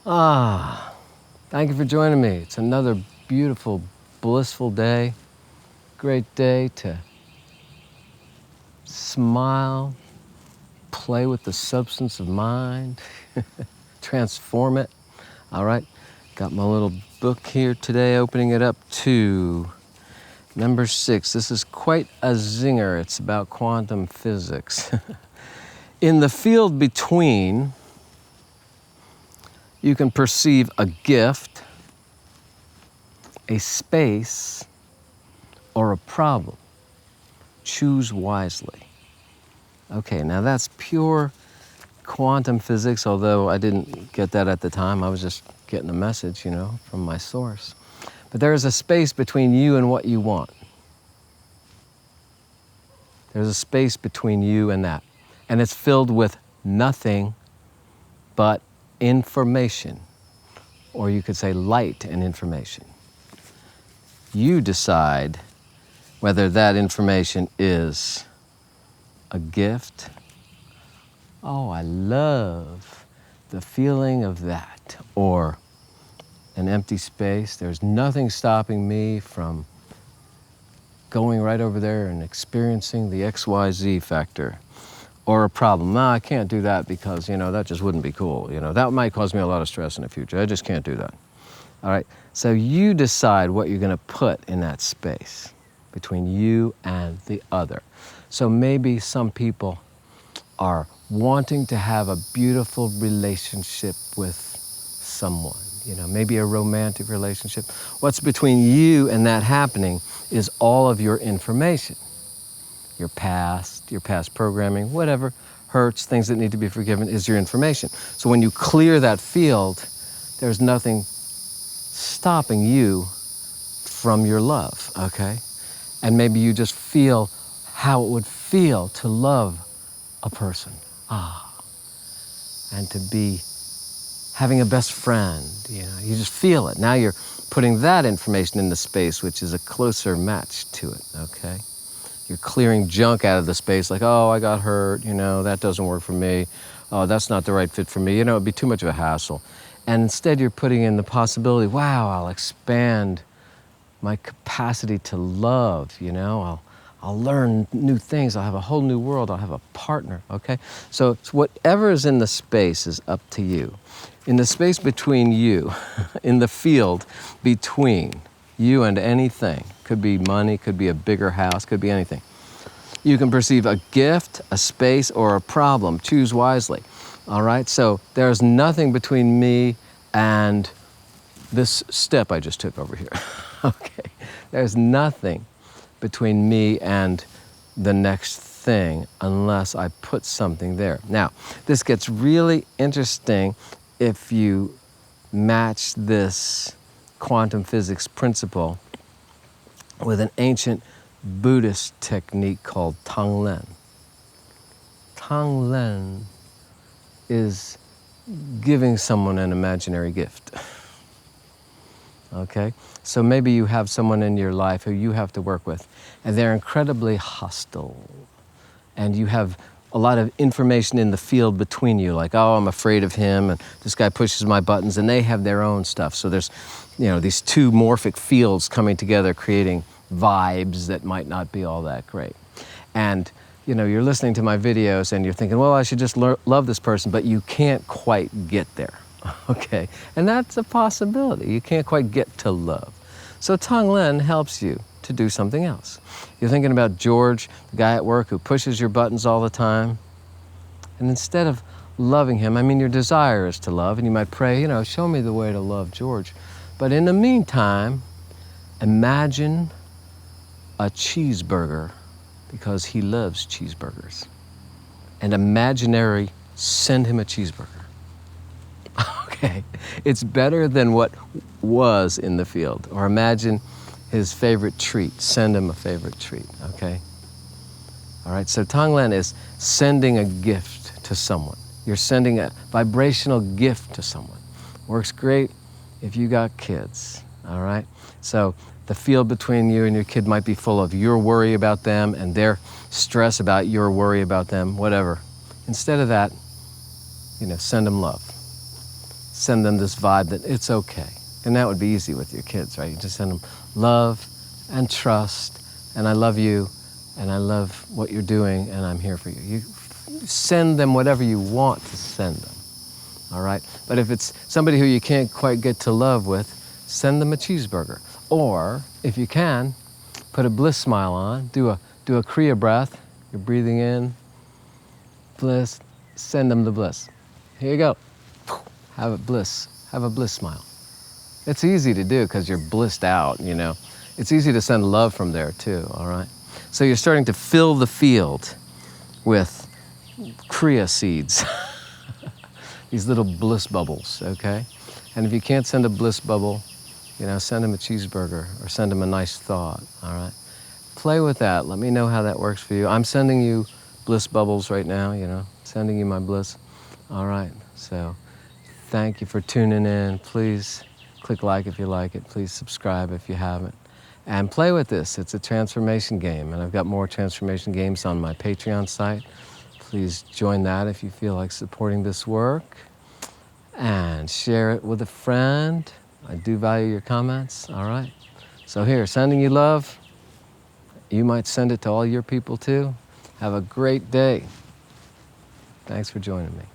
Thank you for joining me. It's another beautiful, blissful day. Great day to smile, play with the substance of mind, transform it. All right, got my little book here today, opening it up to number 6. This is quite a zinger. It's about quantum physics. In the field between, you can perceive a gift, a space, or a problem. Choose wisely. Okay, now that's pure quantum physics, although I didn't get that at the time. I was just getting a message, from my source. But there is a space between you and what you want. There's a space between you and that. And it's filled with nothing but information. Or you could say light and information. You decide whether that information is a gift. Oh, I love the feeling of that. Or an empty space. There's nothing stopping me from going right over there and experiencing the XYZ factor. Or a problem. No, I can't do that because, that just wouldn't be cool. That might cause me a lot of stress in the future. I just can't do that. All right, so you decide what you're gonna put in that space between you and the other. So maybe some people are wanting to have a beautiful relationship with someone, maybe a romantic relationship. What's between you and that happening is all of your information, your past programming, whatever hurts, things that need to be forgiven is your information. So when you clear that field, there's nothing stopping you from your love, okay? And maybe you just feel how it would feel to love a person. And to be having a best friend, you just feel it. Now you're putting that information in the space, which is a closer match to it, okay? You're clearing junk out of the space, like, oh, I got hurt, that doesn't work for me. Oh, that's not the right fit for me. It'd be too much of a hassle. And instead you're putting in the possibility, wow, I'll expand my capacity to love, I'll learn new things, I'll have a whole new world, I'll have a partner, okay? So whatever is in the space is up to you. In the space between you, in the field between you and anything, could be money, could be a bigger house, could be anything. You can perceive a gift, a space, or a problem. Choose wisely. All right, so there's nothing between me and this step I just took over here. Okay, there's nothing between me and the next thing unless I put something there. Now, this gets really interesting if you match this quantum physics principle with an ancient Buddhist technique called Tong Len. Tong Len is giving someone an imaginary gift. Okay? So maybe you have someone in your life who you have to work with, and they're incredibly hostile. And you have a lot of information in the field between you, like, oh, I'm afraid of him, and this guy pushes my buttons, and they have their own stuff. So there's, these two morphic fields coming together, creating vibes that might not be all that great. And you're listening to my videos and you're thinking, well, I should just love this person, but you can't quite get there, okay? And that's a possibility. You can't quite get to love. So Tong Len helps you to do something else. You're thinking about George, the guy at work who pushes your buttons all the time. And instead of loving him, your desire is to love, and you might pray, show me the way to love George. But in the meantime, imagine a cheeseburger, because he loves cheeseburgers. And imaginary, send him a cheeseburger. Okay, it's better than what was in the field. Or imagine his favorite treat, send him a favorite treat, okay? All right, so Tong Len is sending a gift to someone. You're sending a vibrational gift to someone. Works great if you got kids, all right? So the field between you and your kid might be full of your worry about them and their stress about your worry about them, whatever. Instead of that, send them love. send them this vibe that it's okay. And that would be easy with your kids, right? You just send them love and trust, and I love you, and I love what you're doing, and I'm here for you. You send them whatever you want to send them, all right? But if it's somebody who you can't quite get to love with, send them a cheeseburger. Or, if you can, put a bliss smile on, do a Kriya breath. You're breathing in, bliss, send them the bliss. Here you go. Have a bliss smile. It's easy to do because you're blissed out, you know. It's easy to send love from there too, all right? So you're starting to fill the field with Kriya seeds, these little bliss bubbles, okay? And if you can't send a bliss bubble, you know, send them a cheeseburger or send them a nice thought, all right? Play with that. Let me know how that works for you. I'm sending you bliss bubbles right now, you know, sending you my bliss. All right, so thank you for tuning in. Please click like if you like it. Please subscribe if you haven't. And play with this. It's a transformation game, and I've got more transformation games on my Patreon site. Please join that if you feel like supporting this work. And share it with a friend. I do value your comments, all right? So here, sending you love. You might send it to all your people too. Have a great day. Thanks for joining me.